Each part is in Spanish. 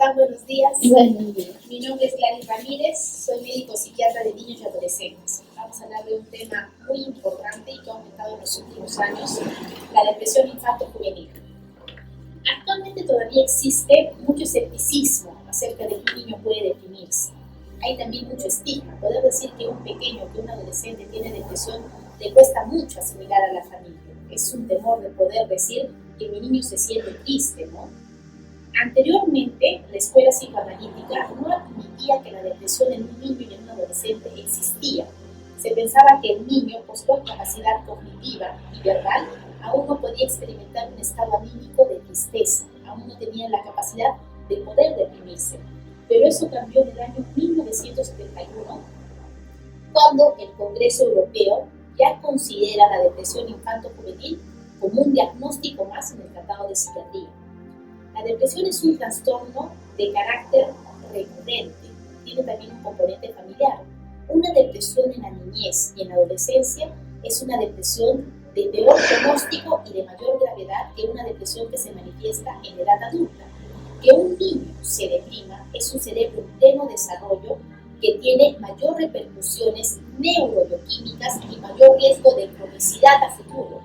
están? Buenos días. Buenos días. Mi nombre es Gladys Ramírez, soy médico psiquiatra de niños y adolescentes. Vamos a hablar de un tema muy importante y que ha aumentado en los últimos años, la depresión infanto-juvenil. Actualmente todavía existe mucho escepticismo acerca de que un niño puede deprimirse. Hay también mucho estigma. Poder decir que un pequeño, que un adolescente tiene depresión, le cuesta mucho asimilar a la familia. Es un temor de poder decir que mi niño se siente triste, ¿no? Anteriormente, la escuela psicoanalítica no admitía que la depresión en un niño y en un adolescente existía. Se pensaba que el niño, por su capacidad cognitiva y verbal, aún no podía experimentar un estado anímico de tristeza, aún no tenía la capacidad de poder deprimirse. Pero eso cambió en el año 1971, cuando el Congreso Europeo ya considera la depresión infanto-juvenil como un diagnóstico más en el Tratado de Psiquiatría. La depresión es un trastorno de carácter recurrente, tiene también un componente familiar. Una depresión en la niñez y en la adolescencia es una depresión de peor pronóstico y de mayor gravedad que una depresión que se manifiesta en edad adulta. Que un niño se deprima es un cerebro en pleno desarrollo que tiene mayor repercusiones neurobioquímicas y mayor riesgo de cronicidad a futuro.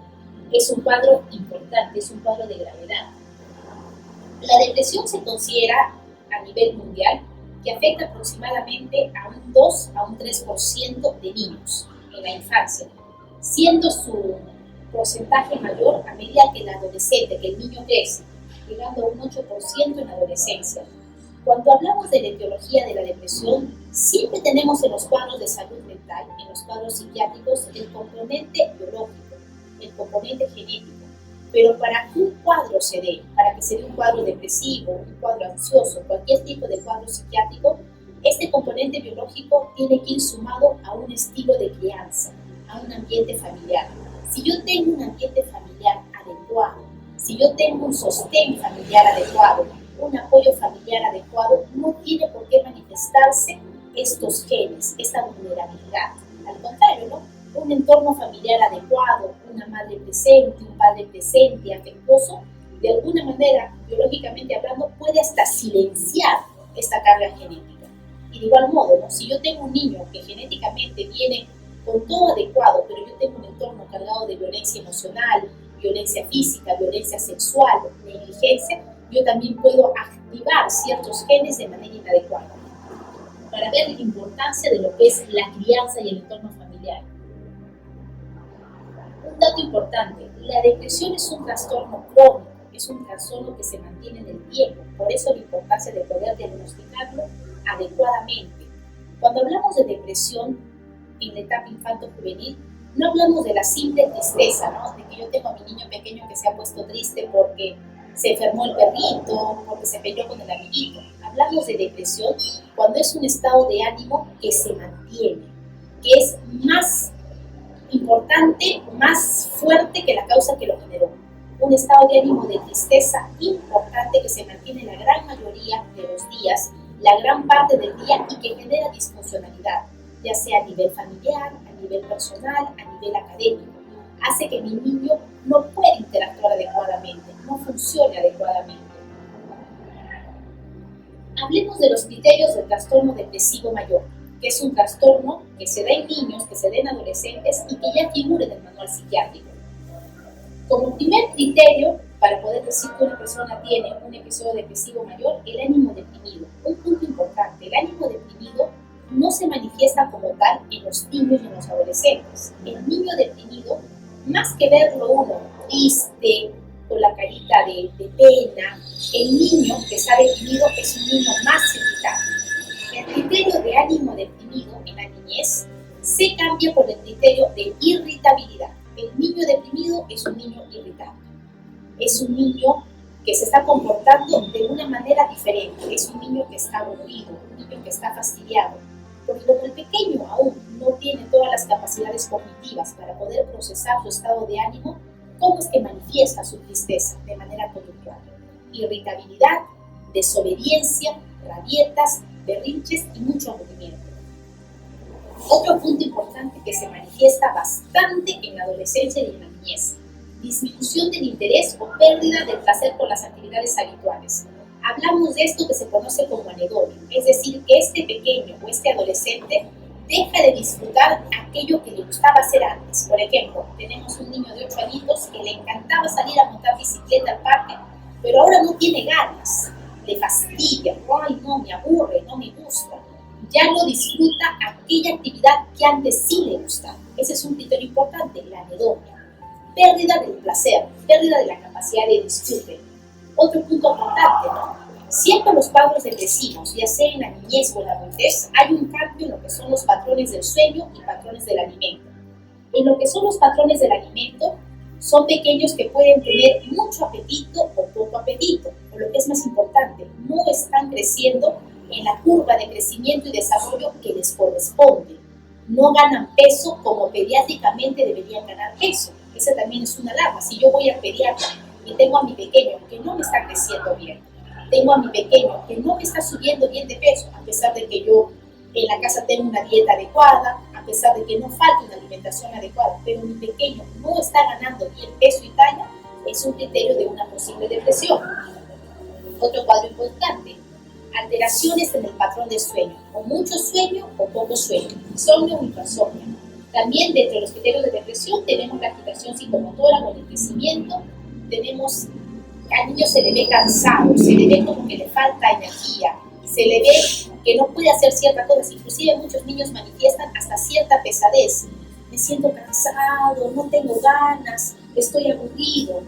Es un cuadro importante, es un cuadro de gravedad. La depresión se considera a nivel mundial que afecta aproximadamente a un 2 a un 3% de niños en la infancia, siendo su porcentaje mayor a medida que el adolescente, que el niño crece, llegando a un 8% en la adolescencia. Cuando hablamos de la etiología de la depresión, siempre tenemos en los cuadros de salud mental, en los cuadros psiquiátricos, el componente biológico, el componente genético. Pero para que un cuadro se dé, para que se dé un cuadro depresivo, un cuadro ansioso, cualquier tipo de cuadro psiquiátrico, este componente biológico tiene que ir sumado a un estilo de crianza, a un ambiente familiar. Si yo tengo un ambiente familiar adecuado, si yo tengo un sostén familiar adecuado, un apoyo familiar adecuado, no tiene por qué manifestarse estos genes, esta vulnerabilidad. Al contrario, ¿no? Un entorno familiar adecuado, una madre presente, un padre presente, afectuoso, de alguna manera, biológicamente hablando, puede hasta silenciar esta carga genética. Y de igual modo, ¿no? Si yo tengo un niño que genéticamente viene con todo adecuado, pero yo tengo un entorno cargado de violencia emocional, violencia física, violencia sexual, negligencia, yo también puedo activar ciertos genes de manera inadecuada. Para ver la importancia de lo que es la crianza y el entorno familiar. Un dato importante, la depresión es un trastorno crónico, es un trastorno que se mantiene en el tiempo, por eso la importancia de poder diagnosticarlo adecuadamente. Cuando hablamos de depresión en la etapa infanto-juvenil, no hablamos de la simple tristeza, ¿no? De que yo tengo a mi niño pequeño que se ha puesto triste porque se enfermó el perrito, porque se peleó con el amiguito. Hablamos de depresión cuando es un estado de ánimo que se mantiene, que es más importante, más fuerte que la causa que lo generó. Un estado de ánimo de tristeza importante que se mantiene la gran mayoría de los días, la gran parte del día y que genera disfuncionalidad, ya sea a nivel familiar, a nivel personal, a nivel académico. Hace que mi niño no pueda interactuar adecuadamente, no funcione adecuadamente. Hablemos de los criterios del trastorno depresivo mayor, que es un trastorno que se da en niños, que se da en adolescentes y que ya figura en el manual psiquiátrico. Como primer criterio, para poder decir que una persona tiene un episodio depresivo mayor, el ánimo deprimido. Un punto importante, el ánimo deprimido no se manifiesta como tal en los niños y en los adolescentes. El niño deprimido, más que verlo uno triste, con la carita de pena, el niño que está deprimido es un niño más irritable. El criterio de ánimo deprimido en la niñez se cambia por el criterio de irritabilidad. El niño deprimido es un niño irritable. Es un niño que se está comportando de una manera diferente. Es un niño que está aburrido, un niño que está fastidiado. Porque como el pequeño aún no tiene todas las capacidades cognitivas para poder procesar su estado de ánimo, ¿cómo es que manifiesta su tristeza de manera conductual? Irritabilidad, desobediencia, rabietas, berrinches y mucho aburrimiento. Otro punto importante que se manifiesta bastante en la adolescencia y en la niñez: disminución del interés o pérdida del placer por las actividades habituales. hablamos de esto que se conoce como anedonia, es decir, que este pequeño o este adolescente deja de disfrutar aquello que le gustaba hacer antes. Por ejemplo, tenemos un niño de 8 añitos que le encantaba salir a montar bicicleta al parque, pero ahora no tiene ganas, le fastidia, ay no, me aburre, no me gusta. Ya no disfruta aquella actividad que antes sí le gustaba. Ese es un criterio importante, la anedonia. Pérdida del placer, pérdida de la capacidad de disfrute. Otro punto importante, ¿no? Siempre los cuadros depresivos, ya sea en la niñez o en la adultez, hay un cambio en lo que son los patrones del sueño y patrones del alimento. En lo que son los patrones del alimento, son pequeños que pueden tener mucho apetito o poco apetito, o lo que es más importante, no están creciendo en la curva de crecimiento y desarrollo que les corresponde. No ganan peso como pediátricamente deberían ganar peso. Esa también es una alarma. Si yo voy al pediatra y tengo a mi pequeño que no me está creciendo bien, tengo a mi pequeño que no me está subiendo bien de peso, a pesar de que yo en la casa tengo una dieta adecuada, a pesar de que no falta una alimentación adecuada, pero mi pequeño no está ganando bien peso y talla, es un criterio de una posible depresión. Otro cuadro importante, alteraciones en el patrón de sueño, o mucho sueño o poco sueño, insomnio o hipersomnio. También dentro de los criterios de depresión tenemos la agitación psicomotora o el crecimiento, tenemos al niño se le ve cansado, se le ve como que le falta energía, se le ve que no puede hacer ciertas cosas, inclusive muchos niños manifiestan hasta cierta pesadez. Me siento cansado, no tengo ganas, estoy aburrido.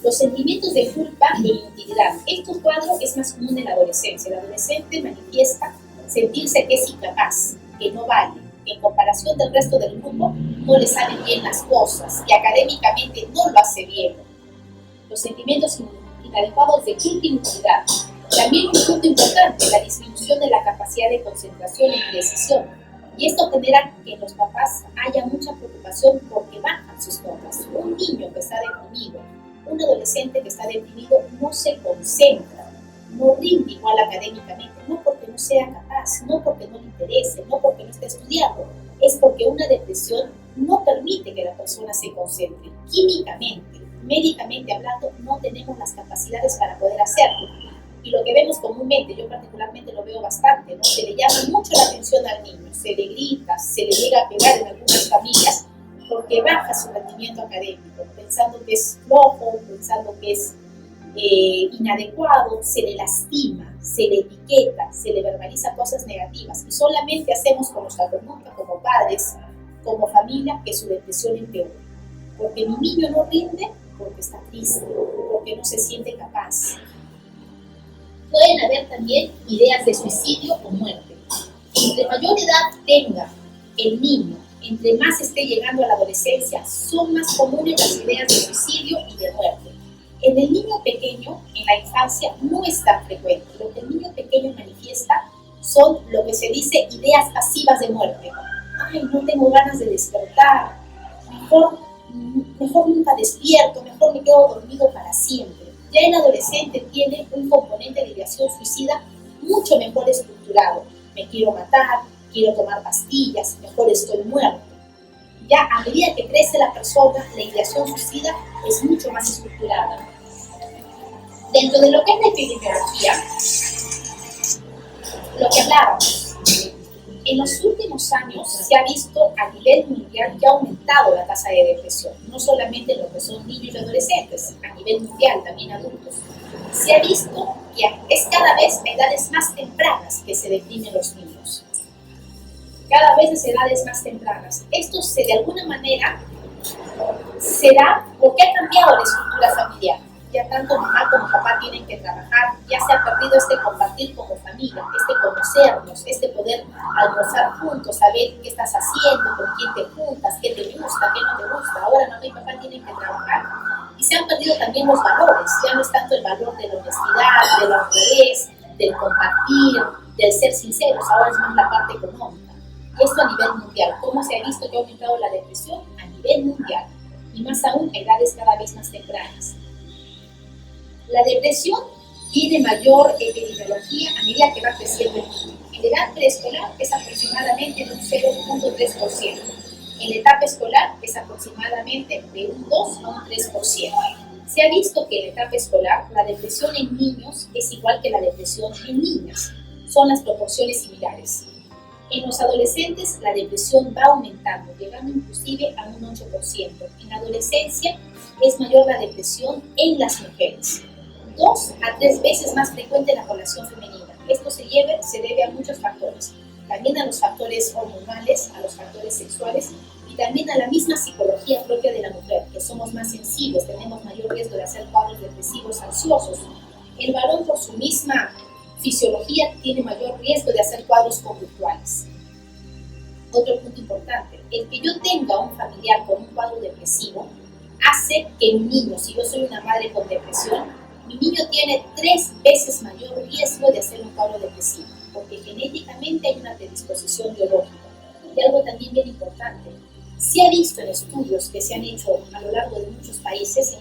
Los sentimientos de culpa e inutilidad. Este cuadro es más común en la adolescencia. El adolescente manifiesta sentirse que es incapaz, que no vale, que en comparación del resto del grupo no le salen bien las cosas, que académicamente no lo hace bien. Los sentimientos inadecuados de culpa e inutilidad. También un punto importante, la disminución de la capacidad de concentración y decisión. Y esto genera que en los papás haya mucha preocupación porque bajan sus notas. Un niño que está deprimido, un adolescente que está deprimido no se concentra, no rinde igual académicamente, no porque no sea capaz, no porque no le interese, no porque no esté estudiando, es porque una depresión no permite que la persona se concentre. Químicamente, médicamente hablando, no tenemos las capacidades para poder hacerlo. Y lo que vemos comúnmente, yo particularmente lo veo bastante, ¿no? Se le llama mucho la atención al niño, se le grita, se le llega a pegar en algunas familias porque baja su rendimiento académico, pensando que es flojo, pensando que es inadecuado, se le lastima, se le etiqueta, se le verbaliza cosas negativas y solamente hacemos con nuestra conducta como padres, como familia, que su depresión empeore. Porque mi niño no rinde porque está triste, porque no se siente capaz. Pueden haber también ideas de suicidio o muerte. Entre mayor edad tenga el niño, entre más esté llegando a la adolescencia, son más comunes las ideas de suicidio y de muerte. En el niño pequeño, en la infancia, no es tan frecuente. Lo que el niño pequeño manifiesta son lo que se dice ideas pasivas de muerte. Ay, no tengo ganas de despertar, mejor nunca despierto, mejor me quedo dormido para siempre. Ya el adolescente tiene un componente de ideación suicida mucho mejor estructurado. Me quiero matar, quiero tomar pastillas, mejor estoy muerto. Ya a medida que crece la persona, la ideación suicida es mucho más estructurada. Dentro de lo que es la epidemiología, lo que hablábamos, en los últimos años se ha visto a nivel mundial que ha aumentado la tasa de depresión, no solamente en lo que son niños y adolescentes, a nivel mundial, también adultos. Se ha visto que es cada vez a edades más tempranas que se deprimen los niños. Cada vez a edades más tempranas. Esto de alguna manera se da porque ha cambiado la estructura familiar. Ya tanto mamá como papá tienen que trabajar, ya se ha perdido este compartir como familia, este conocernos, este poder almorzar juntos, saber qué estás haciendo, con quién te juntas, qué te gusta, qué no te gusta. Ahora mamá y papá tienen que trabajar y se han perdido también los valores, ya no es tanto el valor de la honestidad, de la honradez, del compartir, del ser sinceros, ahora es más la parte económica. Y esto a nivel mundial. ¿Cómo se ha visto que ha aumentado la depresión? A nivel mundial, y más aún a edades cada vez más tempranas. La depresión tiene mayor epidemiología a medida que va creciendo el niño. En edad preescolar es aproximadamente de un 0.3%. En la etapa escolar es aproximadamente de un 2 a un 3%. Se ha visto que en la etapa escolar la depresión en niños es igual que la depresión en niñas. Son las proporciones similares. En los adolescentes la depresión va aumentando, llegando inclusive a un 8%. En la adolescencia es mayor la depresión en las mujeres. 2 a 3 veces más frecuente en la población femenina. Esto se debe a muchos factores. También a los factores hormonales, a los factores sexuales y también a la misma psicología propia de la mujer, que somos más sensibles, tenemos mayor riesgo de hacer cuadros depresivos ansiosos. El varón, por su misma fisiología, tiene mayor riesgo de hacer cuadros conductuales. Otro punto importante, el que yo tenga un familiar con un cuadro depresivo hace que un niño, si yo soy una madre con depresión, mi niño tiene 3 veces mayor riesgo de hacer un cuadro depresivo, porque genéticamente hay una predisposición biológica. Y algo también bien importante, se ha visto en estudios que se han hecho a lo largo de muchos países,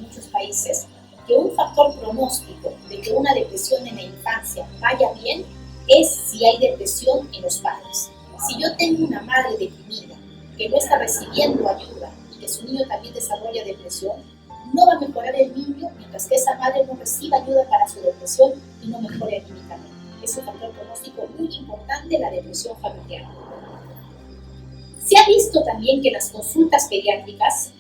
que un factor pronóstico de que una depresión en la infancia vaya bien es si hay depresión en los padres. Si yo tengo una madre deprimida que no está recibiendo ayuda y que su niño también desarrolla depresión, no va a mejorar el niño mientras que esa madre no reciba ayuda para su depresión y no mejore anímicamente. Es un factor pronóstico muy importante la depresión familiar. Se ha visto también que en las consultas pediátricas,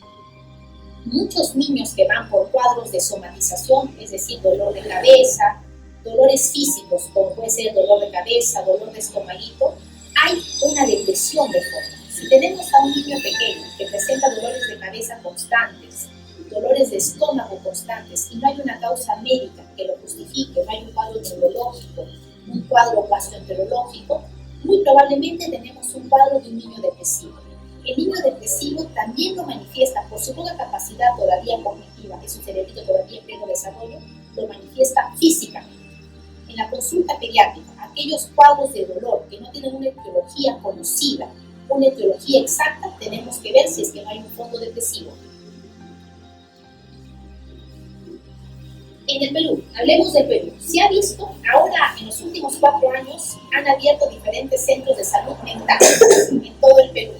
muchos niños que van por cuadros de somatización, es decir, dolor de cabeza, dolores físicos, como puede ser dolor de cabeza, dolor de estomaguito, hay una depresión de fondo. Si tenemos a un niño pequeño que presenta dolores de cabeza constantes, dolores de estómago constantes y no hay una causa médica que lo justifique, no hay un cuadro neurológico, un cuadro gastroenterológico, muy probablemente tenemos un cuadro de un niño depresivo. El niño depresivo también lo manifiesta por su poca capacidad todavía cognitiva, es un cerebrito todavía en pleno desarrollo, lo manifiesta físicamente. En la consulta pediátrica, aquellos cuadros de dolor que no tienen una etiología conocida, una etiología exacta, tenemos que ver si es que no hay un fondo depresivo. En el Perú, hablemos del Perú. Se ha visto, ahora en los últimos 4 años, han abierto diferentes centros de salud mental en todo el Perú.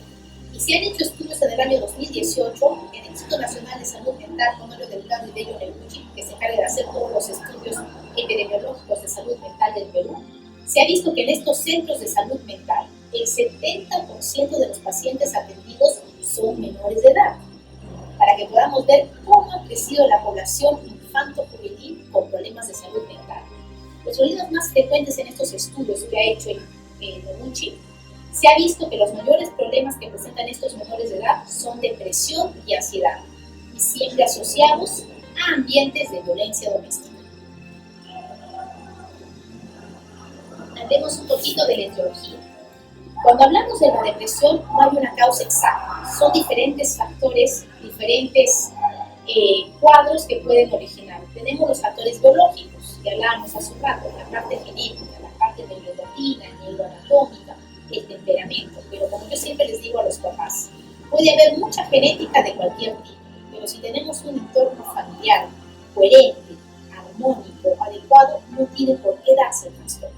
Y se han hecho estudios en el año 2018 en el Instituto Nacional de Salud Mental con Mario Delgado y Bello Nerucci, que se encarga de hacer todos los estudios epidemiológicos de salud mental del Perú. Se ha visto que en estos centros de salud mental, el 70% de los pacientes atendidos son menores de edad, para que podamos ver cómo ha crecido la población infanto-juvenil con problemas de salud mental. Los problemas más frecuentes en estos estudios que ha hecho Nerucci, se ha visto que los mayores problemas que presentan estos menores de edad son depresión y ansiedad, y siempre asociados a ambientes de violencia doméstica. Hablemos un poquito de la etiología. Cuando hablamos de la depresión, no hay una causa exacta, son diferentes factores, diferentes cuadros que pueden originar. Tenemos los factores biológicos, que hablábamos hace un rato, la parte genética, la parte neuroendocrina, neuroanatómica, el temperamento, pero como yo siempre les digo a los papás, puede haber mucha genética de cualquier tipo, pero si tenemos un entorno familiar coherente, armónico, adecuado, no tiene por qué darse el trastorno.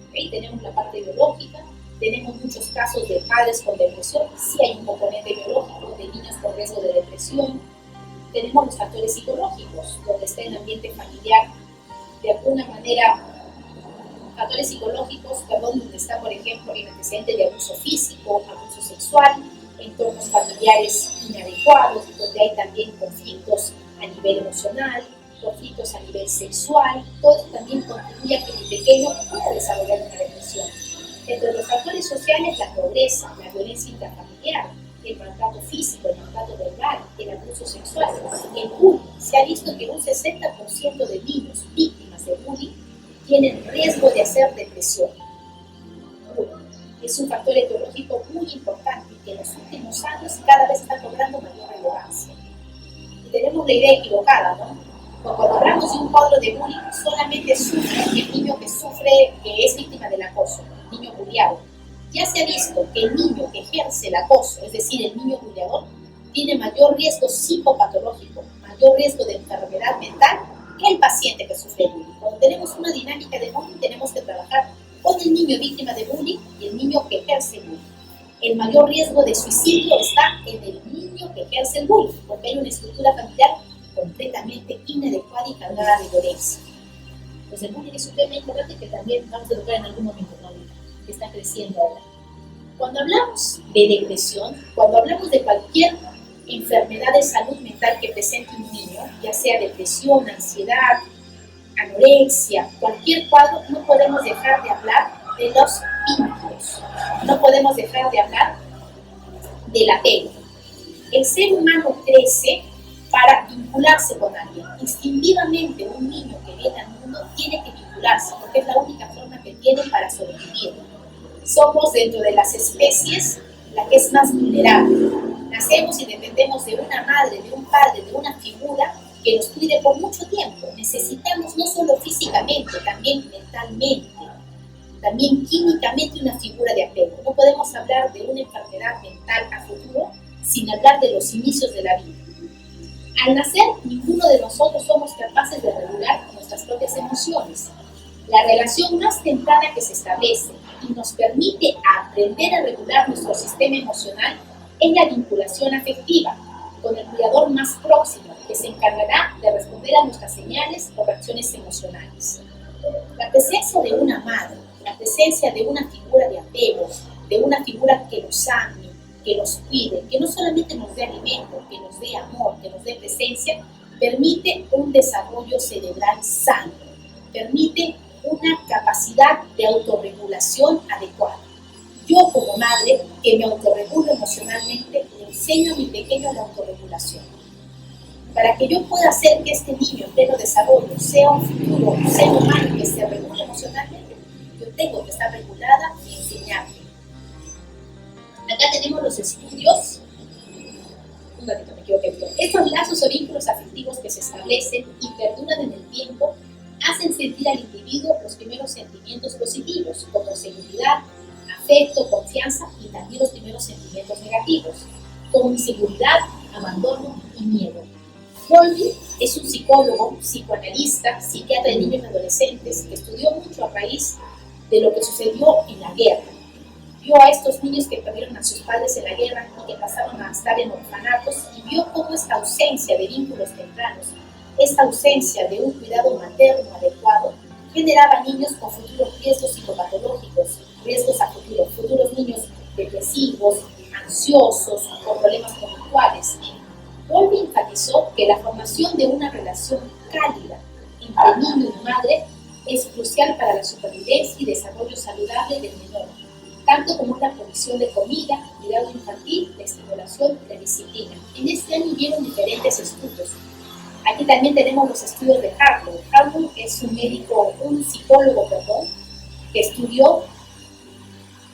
¿Okay? Tenemos la parte biológica, tenemos muchos casos de padres con depresión, sí hay un componente biológico de niños con riesgo de depresión. Tenemos los factores psicológicos, donde está el ambiente familiar, de alguna manera, factores psicológicos, donde está, por ejemplo, el antecedente de abuso físico, abuso sexual, entornos familiares inadecuados, donde hay también conflictos a nivel emocional, conflictos a nivel sexual, todo esto también contribuye a que el pequeño pueda desarrollar una depresión. Entre los factores sociales, la pobreza, la violencia intrafamiliar, el maltrato físico, el maltrato verbal, el abuso sexual, el bullying. Se ha visto que un 60% de niños víctimas de bullying tienen riesgo de hacer depresión. Es un factor etiológico muy importante y que en los últimos años cada vez está cobrando mayor relevancia. Y tenemos la idea equivocada, ¿no? Cuando hablamos de un cuadro de bullying, solamente sufre el niño que es víctima del acoso, el niño bulliado. Ya se ha visto que el niño que ejerce el acoso, es decir, el niño bulliador, tiene mayor riesgo psicopatológico, mayor riesgo de enfermedad mental que el paciente que sufre bullying. Cuando tenemos una dinámica de bullying, tenemos que trabajar con el niño víctima de bullying y el niño que ejerce bullying. El mayor riesgo de suicidio está en el niño que ejerce el bullying, porque hay una estructura familiar completamente inadecuada y cargada de violencia. Pues el bullying es un tema importante que también vamos a tocar en algún momento, ¿no? Que está creciendo ahora. Cuando hablamos de depresión, cuando hablamos de cualquier enfermedad de salud mental que presente un niño, ya sea depresión, ansiedad, anorexia, cualquier cuadro, no podemos dejar de hablar de los vínculos, no podemos dejar de hablar del apego. El ser humano crece para vincularse con alguien. Instintivamente un niño que viene al mundo tiene que vincularse porque es la única forma que tiene para sobrevivir. Somos dentro de las especies la que es más vulnerable. Nacemos y dependemos de una madre, de un padre, de una figura que nos cuide por mucho tiempo. Necesitamos no solo físicamente, también mentalmente, también químicamente una figura de apego. No podemos hablar de una enfermedad mental a futuro sin hablar de los inicios de la vida. Al nacer, ninguno de nosotros somos capaces de regular nuestras propias emociones. La relación más temprana que se establece y nos permite aprender a regular nuestro sistema emocional es la vinculación afectiva con el cuidador más próximo, que se encargará de responder a nuestras señales o reacciones emocionales. La presencia de una madre, la presencia de una figura de apego, de una figura que nos ame, que nos cuide, que no solamente nos dé alimento, que nos dé amor, que nos dé presencia, permite un desarrollo cerebral sano, permite una capacidad de autorregulación adecuada. Yo como madre, que me autorregulo emocionalmente, le enseño a mi pequeño la autorregulación. Para que yo pueda hacer que este niño en pleno desarrollo sea un futuro ser humano que se regule emocionalmente, yo tengo que estar regulada y enseñarle. Acá tenemos los estudios. Un ratito, me equivoqué. Estos lazos o vínculos afectivos que se establecen y perduran en el tiempo hacen sentir al individuo los primeros sentimientos positivos, como seguridad, afecto, confianza y también los primeros sentimientos negativos, como inseguridad, abandono y miedo. Bowlby es un psicólogo, psicoanalista, psiquiatra de niños y adolescentes que estudió mucho a raíz de lo que sucedió en la guerra. Vio a estos niños que perdieron a sus padres en la guerra y que pasaron a estar en orfanatos y vio cómo esta ausencia de vínculos tempranos, esta ausencia de un cuidado materno adecuado, generaba niños con futuros riesgos psicopatológicos, riesgos a futuro, futuros niños depresivos, ansiosos, con problemas conductuales. Bowlby enfatizó que la formación de una relación cálida entre niño y madre es crucial para la supervivencia y desarrollo saludable del menor, tanto como la provisión de comida, cuidado infantil, la estimulación y la disciplina. En este año hubieron diferentes estudios. Aquí también tenemos los estudios de Harlow. Harlow es un psicólogo, que estudió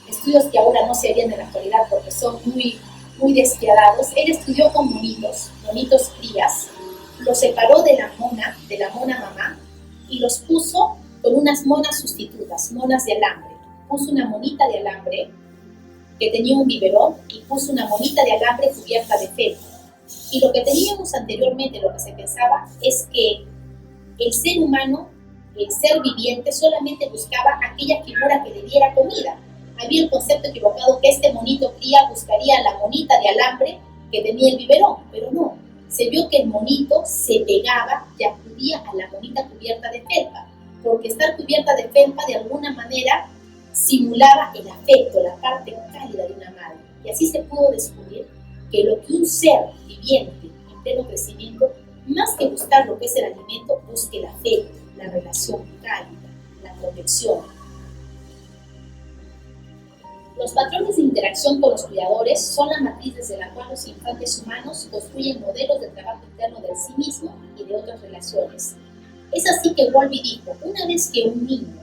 estudios que ahora no se harían en la actualidad porque son muy despiadados. Él estudió con monitos crías, los separó de la mona mamá y los puso con unas monas sustitutas, monas de alambre. Puso una monita de alambre que tenía un biberón y puso una monita de alambre cubierta de felpa. Y lo que teníamos anteriormente, lo que se pensaba, es que el ser humano, el ser viviente, solamente buscaba aquella figura que le diera comida. Había el concepto equivocado que este monito cría buscaría la monita de alambre que tenía el biberón, pero no. Se vio que el monito se pegaba y acudía a la monita cubierta de felpa, porque estar cubierta de felpa de alguna manera simulaba el afecto, la parte cálida de una madre. Y así se pudo descubrir que lo que un ser viviente en pleno crecimiento, más que buscar lo que es el alimento, busca el afecto, la relación cálida, la protección. Los patrones de interacción con los cuidadores son la matriz desde la cual los infantes humanos construyen modelos de trabajo interno de sí mismo y de otras relaciones. Es así que Bowlby dijo, una vez que un niño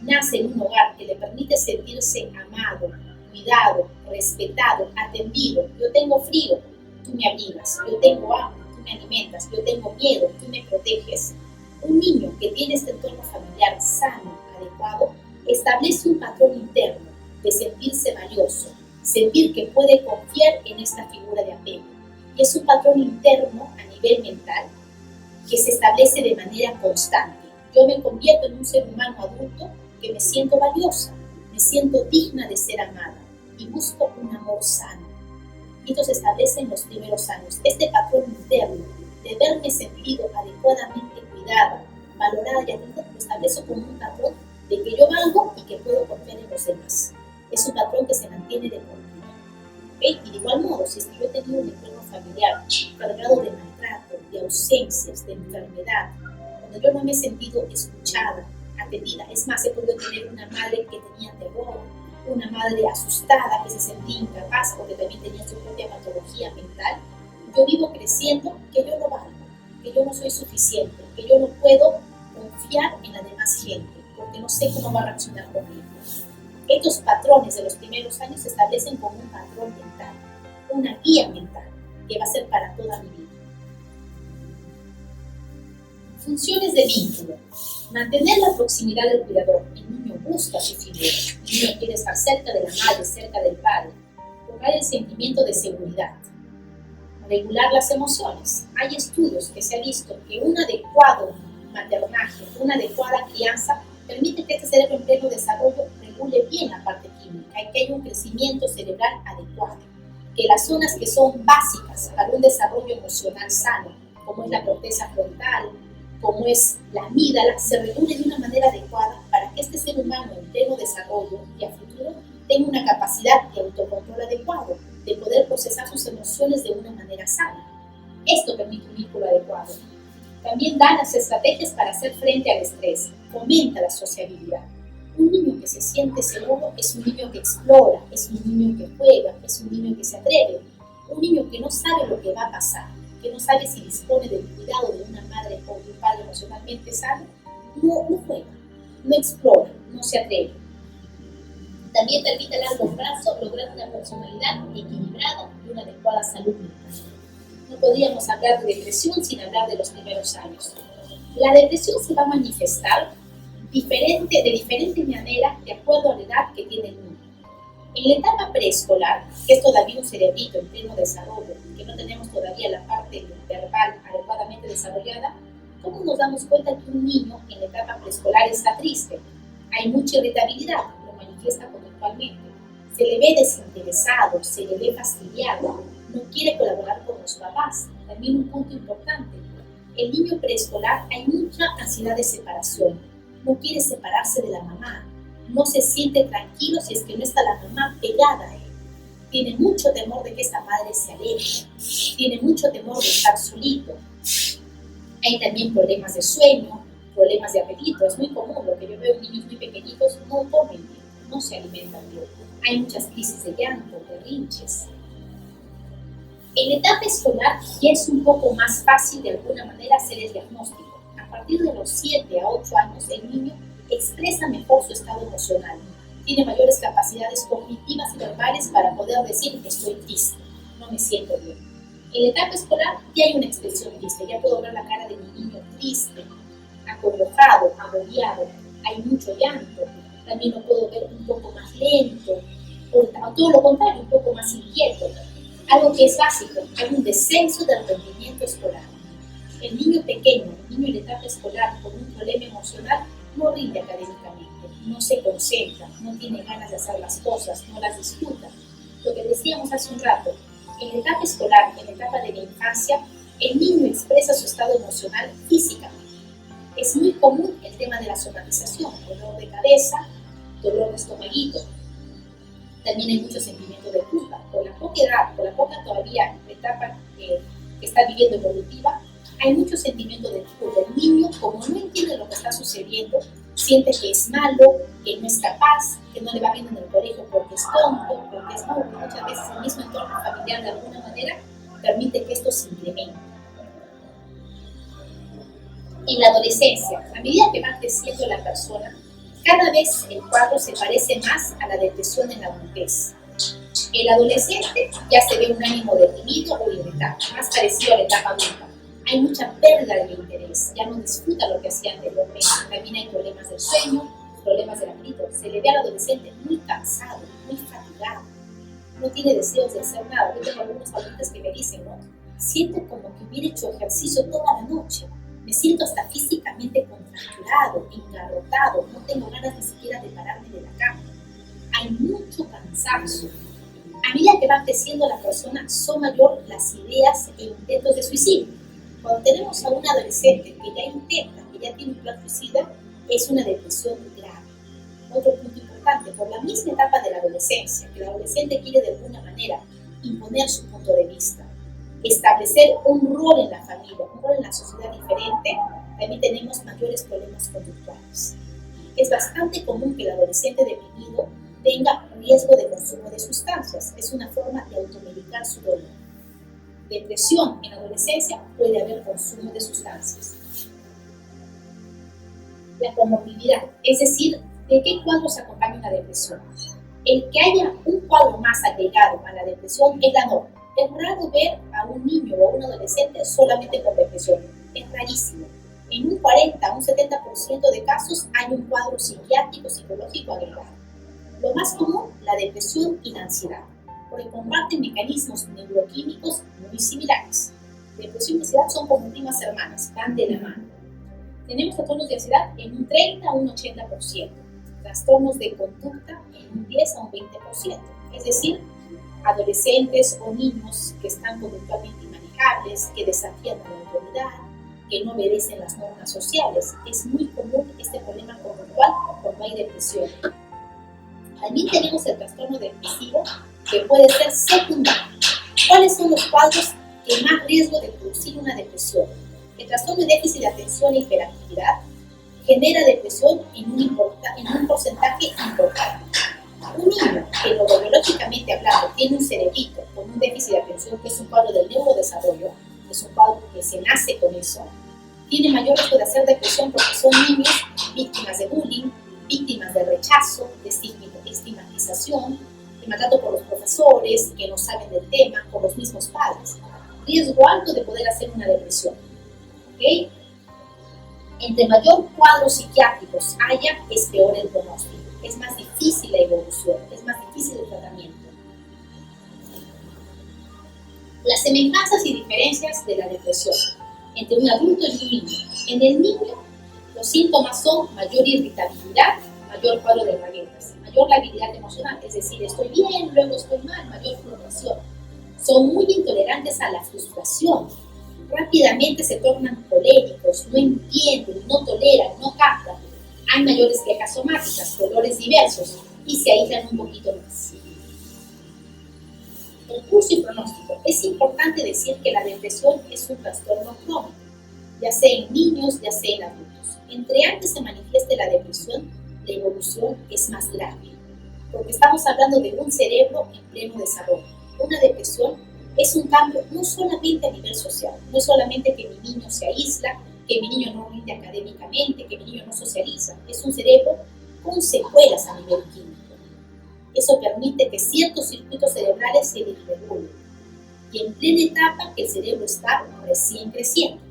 nace en un hogar que le permite sentirse amado, cuidado, respetado, atendido, yo tengo frío, tú me abrigas, yo tengo hambre, tú me alimentas, yo tengo miedo, tú me proteges. Un niño que tiene este entorno familiar sano, adecuado, establece un patrón interno de sentirse valioso, sentir que puede confiar en esta figura de apego. Y es un patrón interno a nivel mental que se establece de manera constante. Yo me convierto en un ser humano adulto que me siento valiosa, me siento digna de ser amada y busco un amor sano. Y esto se establece en los primeros años. Este patrón interno de verme sentido adecuadamente cuidada, valorada y atendida, lo establezco como un patrón de que yo valgo y que puedo confiar en los demás. Es un patrón que se mantiene de por vida. ¿Okay? Y de igual modo, si es que yo he tenido un entorno familiar cargado de maltrato, de ausencias, de enfermedad, donde yo no me he sentido escuchada, atendida, es más, he podido tener una madre que tenía terror, una madre asustada, que se sentía incapaz porque también tenía su propia patología mental, yo vivo creciendo que yo no valgo, que yo no soy suficiente, que yo no puedo confiar en la demás gente, porque no sé cómo va a reaccionar conmigo. Estos patrones de los primeros años se establecen como un patrón mental, una guía mental, que va a ser para toda mi vida. Funciones de vínculo. Mantener la proximidad del cuidador. El niño busca su figura. El niño quiere estar cerca de la madre, cerca del padre. Lograr el sentimiento de seguridad. Regular las emociones. Hay estudios que se ha visto que un adecuado maternaje, una adecuada crianza, permite que este cerebro en pleno desarrollo regule bien la parte química y que haya un crecimiento cerebral adecuado. Que las zonas que son básicas para un desarrollo emocional sano, como es la corteza frontal, como es la amígdala, se regule de una manera adecuada para que este ser humano en pleno desarrollo y a futuro tenga una capacidad de autocontrol adecuado, de poder procesar sus emociones de una manera sana. Esto permite un vínculo adecuado. También da las estrategias para hacer frente al estrés, fomenta la sociabilidad. Un niño que se siente seguro es un niño que explora, es un niño que juega, es un niño que se atreve. Un niño que no sabe lo que va a pasar, que no sabe si dispone del cuidado de una madre o de un padre emocionalmente sano, no juega, no explora, no se atreve. También permite a largo plazo lograr una personalidad equilibrada y una adecuada salud mental. No podríamos hablar de depresión sin hablar de los primeros años. La depresión se va a manifestar de diferente manera de acuerdo a la edad que tiene el niño. En la etapa preescolar, que es todavía un cerebrito en pleno desarrollo, que no tenemos todavía la parte verbal adecuadamente desarrollada, ¿cómo nos damos cuenta que un niño en la etapa preescolar está triste? Hay mucha irritabilidad, lo manifiesta conductualmente. Se le ve desinteresado, se le ve fastidiado, no quiere colaborar con los papás. También un punto importante, el niño preescolar hay mucha ansiedad de separación, no quiere separarse de la mamá, no se siente tranquilo si es que no está la mamá pegada a él. Tiene mucho temor de que esta madre se aleje, tiene mucho temor de estar solito. Hay también problemas de sueño, problemas de apetito. Es muy común lo que yo veo en niños muy pequeñitos, no comen bien, no se alimentan bien. Hay muchas crisis de llanto, berrinches. En la etapa escolar ya es un poco más fácil de alguna manera hacer el diagnóstico. A partir de los 7 a 8 años el niño expresa mejor su estado emocional, tiene mayores capacidades cognitivas y verbales para poder decir estoy triste, no me siento bien. En la etapa escolar ya hay una expresión triste, ya puedo ver la cara de mi niño triste, acongojado, agobiado, hay mucho llanto, también lo puedo ver un poco más lento, o todo lo contrario, un poco más inquieto. Algo que es básico, hay un descenso del rendimiento escolar. El niño pequeño, el niño en la etapa escolar con un problema emocional, no rinde académicamente, no se concentra, no tiene ganas de hacer las cosas, no las disfruta. Lo que decíamos hace un rato, en la etapa escolar, en la etapa de la infancia, el niño expresa su estado emocional físicamente. Es muy común el tema de la somatización, dolor de cabeza, dolor de estomaguito. También hay mucho sentimiento de culpa. Por la poca edad, por la poca todavía etapa que está viviendo evolutiva, hay mucho sentimiento de culpa. El niño, como no entiende lo que está sucediendo, siente que es malo, que no es capaz, que no le va bien en el colegio porque es tonto, porque es burro. Muchas veces el mismo entorno familiar de alguna manera permite que esto se incremente. En la adolescencia, a medida que va creciendo la persona, cada vez el cuadro se parece más a la depresión en la adultez. El adolescente ya se ve un ánimo deprimido o irritado, más parecido a la etapa adulta. Hay mucha pérdida de interés, ya no disfruta lo que hacía anteriormente. También hay problemas del sueño, problemas del apetito. Se le ve al adolescente muy cansado, muy fatigado. No tiene deseos de hacer nada. Yo tengo algunos adultos que me dicen, ¿no? Siento como que hubiera hecho ejercicio toda la noche. Me siento hasta físicamente contracturado, engarrotado. No tengo ganas ni siquiera de pararme de la cama. Hay mucho cansancio. A medida que va creciendo la persona, son mayor las ideas e intentos de suicidio. Cuando tenemos a un adolescente que ya intenta, que ya tiene un plan suicida, es una depresión grave. Otro punto importante, por la misma etapa de la adolescencia, que el adolescente quiere de alguna manera imponer su punto de vista, establecer un rol en la familia, un rol en la sociedad diferente, también tenemos mayores problemas conductuales. Es bastante común que el adolescente deprimido tenga riesgo de consumo de sustancias. Es una forma de automedicar su dolor. Depresión en la adolescencia puede haber consumo de sustancias. La comorbilidad, es decir, ¿de qué cuadro se acompaña una depresión? El que haya un cuadro más agregado a la depresión es la norma. Es raro ver a un niño o a un adolescente solamente con depresión. Es rarísimo. En un 40 a un 70% de casos hay un cuadro psiquiátrico, psicológico agregado. Lo más común, la depresión y la ansiedad, porque comparten mecanismos neuroquímicos muy similares. Depresión y ansiedad son como primas hermanas, van de la mano. Tenemos trastornos de ansiedad en un 30 a un 80%, trastornos de conducta en un 10 a un 20%, es decir, adolescentes o niños que están conductualmente inmanejables, que desafían a la autoridad, que no obedecen las normas sociales. Es muy común este problema conductual cuando hay depresión. También tenemos el trastorno depresivo, que puede ser secundario. ¿Cuáles son los cuadros que más riesgo de producir una depresión? El trastorno de déficit de atención e hiperactividad genera depresión en un porcentaje importante. Un niño que neurobiológicamente hablando tiene un cerebrito con un déficit de atención, que es un cuadro del neurodesarrollo, es un cuadro que se nace con eso, tiene mayor riesgo de hacer depresión porque son niños víctimas de bullying, víctimas de rechazo, de estigmatización, de maltrato por los profesores, que no saben del tema, por los mismos padres. Riesgo alto de poder hacer una depresión. ¿Okay? Entre mayor cuadros psiquiátricos haya, es peor el pronóstico. Es más difícil la evolución, es más difícil el tratamiento. Las semejanzas y diferencias de la depresión entre un adulto y un niño. En el niño, los síntomas son mayor irritabilidad, mayor cuadro de raguetas, mayor labilidad emocional, es decir, estoy bien, luego estoy mal, mayor fluctuación. Son muy intolerantes a la frustración, rápidamente se tornan coléricos, no entienden, no toleran, no captan. Hay mayores quejas somáticas, dolores diversos y se aíslan un poquito más. El curso y pronóstico. Es importante decir que la depresión es un trastorno crónico, ya sea en niños, ya sea en adultos. Entre antes se manifieste la depresión, la evolución es más grave, porque estamos hablando de un cerebro en pleno desarrollo. Una depresión es un cambio no solamente a nivel social, no es solamente que mi niño se aísla, que mi niño no rinde académicamente, que mi niño no socializa, es un cerebro con secuelas a nivel químico. Eso permite que ciertos circuitos cerebrales se desregulen y en plena etapa que el cerebro está recién creciendo.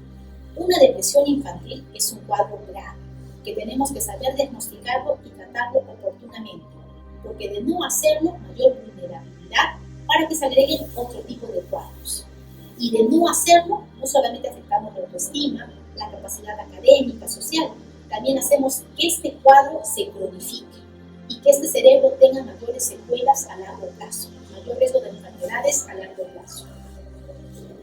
Una depresión infantil es un cuadro grave que tenemos que saber diagnosticarlo y tratarlo oportunamente, porque de no hacerlo, mayor vulnerabilidad para que se agreguen otro tipo de cuadros. Y de no hacerlo, no solamente afectamos la autoestima, la capacidad académica, social, también hacemos que este cuadro se cronifique y que este cerebro tenga mayores secuelas a largo plazo, mayor riesgo de enfermedades a largo plazo.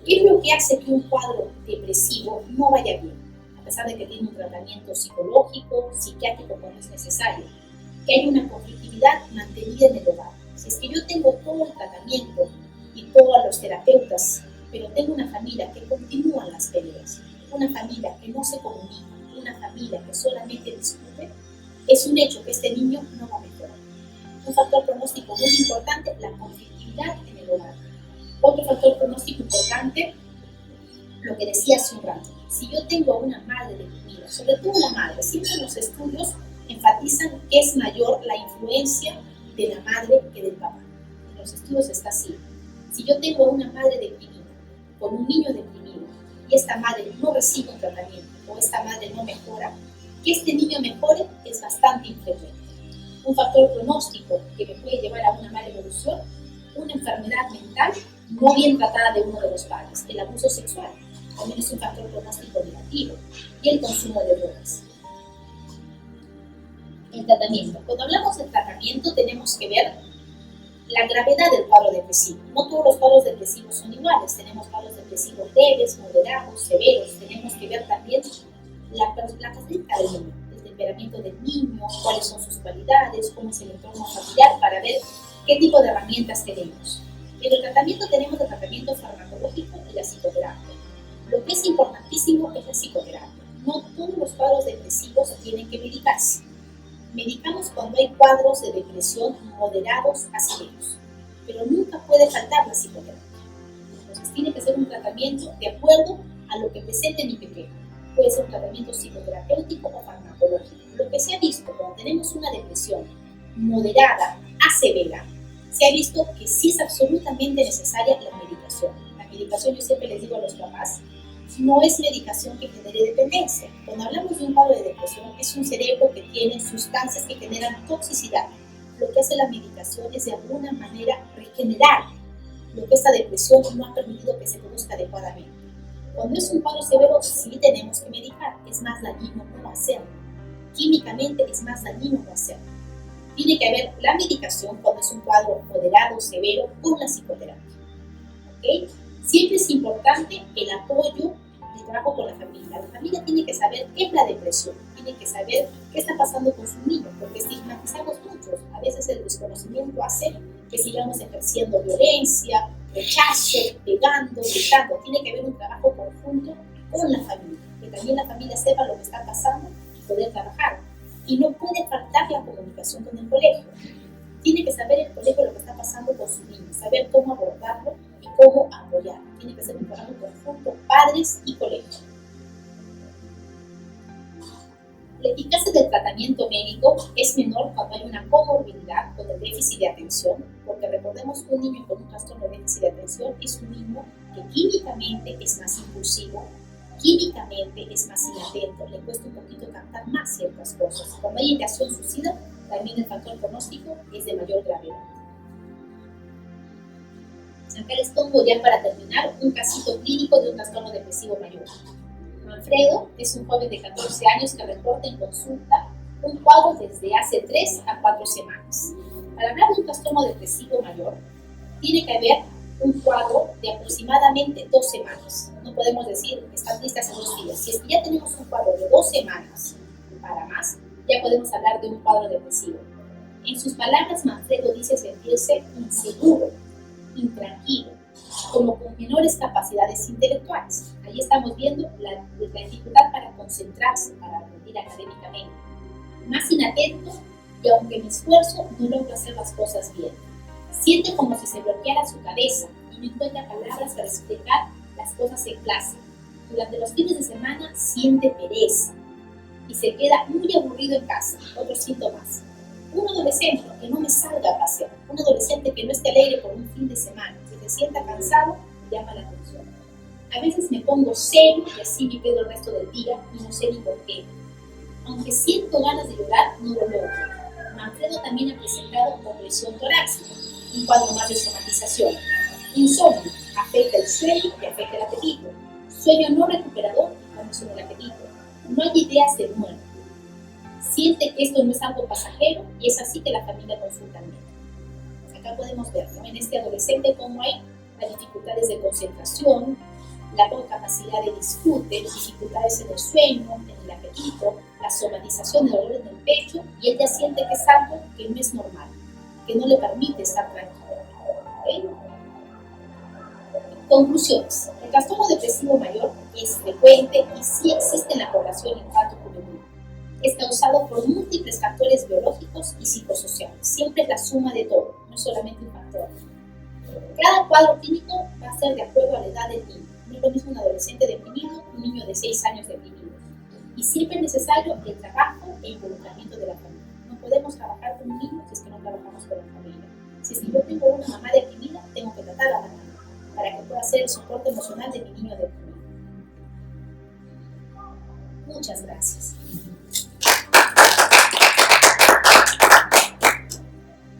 ¿Qué es lo que hace que un cuadro depresivo no vaya bien? A pesar de que tiene un tratamiento psicológico, psiquiátrico cuando es necesario, que hay una conflictividad mantenida en el hogar. Si es que yo tengo todo el tratamiento y todos los terapeutas, pero tengo una familia que continúa las peleas, una familia que no se comunica, una familia que solamente discute, es un hecho que este niño no va a mejorar. Un factor pronóstico muy importante, la conflictividad en el hogar. Otro factor pronóstico importante, lo que decía hace un rato. Si yo tengo una madre deprimida, sobre todo la madre, siempre los estudios enfatizan que es mayor la influencia de la madre que del papá. En los estudios está así. Si yo tengo una madre deprimida con un niño deprimido y esta madre no recibe un tratamiento o esta madre no mejora, que este niño mejore es bastante infrecuente. Un factor pronóstico que me puede llevar a una mala evolución, una enfermedad mental no bien tratada de uno de los padres, el abuso sexual, también es un factor pronóstico negativo, y el consumo de drogas. El tratamiento. Cuando hablamos de tratamiento tenemos que ver la gravedad del cuadro depresivo. No todos los cuadros depresivos son iguales. Tenemos cuadros depresivos leves, moderados, severos. Tenemos que ver también la característica del niño, el temperamento del niño, cuáles son sus cualidades, cómo es el entorno familiar, para ver qué tipo de herramientas tenemos. En el tratamiento tenemos el tratamiento farmacológico y la psicoterapia. Lo que es importantísimo es la psicoterapia. No todos los cuadros depresivos tienen que medicarse. Medicamos cuando hay cuadros de depresión moderados a severos, pero nunca puede faltar la psicoterapia. Entonces tiene que ser un tratamiento de acuerdo a lo que presente mi pequeño. Puede ser un tratamiento psicoterapéutico o farmacológico. Lo que se ha visto cuando tenemos una depresión moderada a severa, se ha visto que sí es absolutamente necesaria la medicación. La medicación, yo siempre les digo a los papás, no es medicación que genere dependencia. Cuando hablamos de un cuadro de depresión, es un cerebro que tiene sustancias que generan toxicidad. Lo que hace la medicación es de alguna manera regenerar lo que esta depresión no ha permitido que se produzca adecuadamente. Cuando es un cuadro severo, sí tenemos que medicar. Es más dañino no hacerlo. Químicamente es más dañino no hacerlo. Tiene que haber la medicación cuando es un cuadro moderado o severo con la psicoterapia. ¿Okay? Siempre es importante el apoyo y el trabajo con la familia. La familia tiene que saber qué es la depresión, tiene que saber qué está pasando con su niño, porque estigmatizamos muchos. A veces el desconocimiento hace que sigamos ejerciendo violencia, rechazo, pegando, gritando. Tiene que haber un trabajo conjunto con la familia, que también la familia sepa lo que está pasando y poder trabajar. Y no puede faltar la comunicación con el colegio. Tiene que saber el colegio lo que está pasando con su niño, saber cómo abordarlo y cómo apoyarlo. Tiene que ser un trabajo conjunto, padres y colegio. La eficacia del tratamiento médico es menor cuando hay una comorbilidad con el déficit de atención, porque recordemos que un niño con un trastorno de déficit de atención es un niño que químicamente es más impulsivo, químicamente es más inatento, le cuesta un poquito captar más ciertas cosas. Cuando hay ideación suicida, también el factor pronóstico es de mayor gravedad. Acá les pongo ya para terminar un casito clínico de un trastorno depresivo mayor. Manfredo es un joven de 14 años que reporta en consulta un cuadro desde hace 3 a 4 semanas. Para hablar de un trastorno depresivo mayor, tiene que haber un cuadro de aproximadamente 2 semanas. No podemos decir que está triste hace 2 días. Si es que ya tenemos un cuadro de 2 semanas para más, ya podemos hablar de un cuadro depresivo. En sus palabras, Manfredo dice sentirse inseguro, intranquilo, como con menores capacidades intelectuales. Ahí estamos viendo la dificultad para concentrarse, para rendir académicamente. Más inatento, y aunque me esfuerzo, no logro hacer las cosas bien. Siente como si se bloqueara su cabeza y no encuentra palabras para explicar las cosas en clase. Durante los fines de semana siente pereza y se queda muy aburrido en casa. Otros síntomas. Un adolescente que no me salga a pasear, un adolescente que no esté alegre por un fin de semana, que se sienta cansado, llama la atención. A veces me pongo serio y así me quedo el resto del día y no sé ni por qué. Aunque siento ganas de llorar, no lo logro. Manfredo también ha presentado opresión torácica, un cuadro más de somatización. Insomnio, afecta el sueño y afecta el apetito. Sueño no recuperador y condición el apetito. No hay ideas de muerte. Siente que esto no es algo pasajero y es así que la familia consulta al médico. Acá podemos ver, ¿no?, en este adolescente cómo hay las dificultades de concentración, la poca capacidad de disfrute, dificultades en el sueño, en el apetito, la somatización de dolores en el pecho, y él ya siente que es algo que no es normal, que no le permite estar tranquilo. ¿Okay? Conclusiones. El trastorno depresivo mayor es frecuente y sí existe en la población infanto-juvenil. Es causado por múltiples factores biológicos y psicosociales. Siempre es la suma de todo, no es solamente un factor. Cada cuadro clínico va a ser de acuerdo a la edad del niño. No es lo mismo un adolescente deprimido que un niño de 6 años deprimido. Y siempre es necesario el trabajo e involucramiento de la familia. No podemos trabajar con un niño si es que no trabajamos con la familia. Si es que yo tengo una mamá deprimida, tengo que tratar a la mamá para que pueda hacer el soporte emocional de mi niño deprimido. Muchas gracias.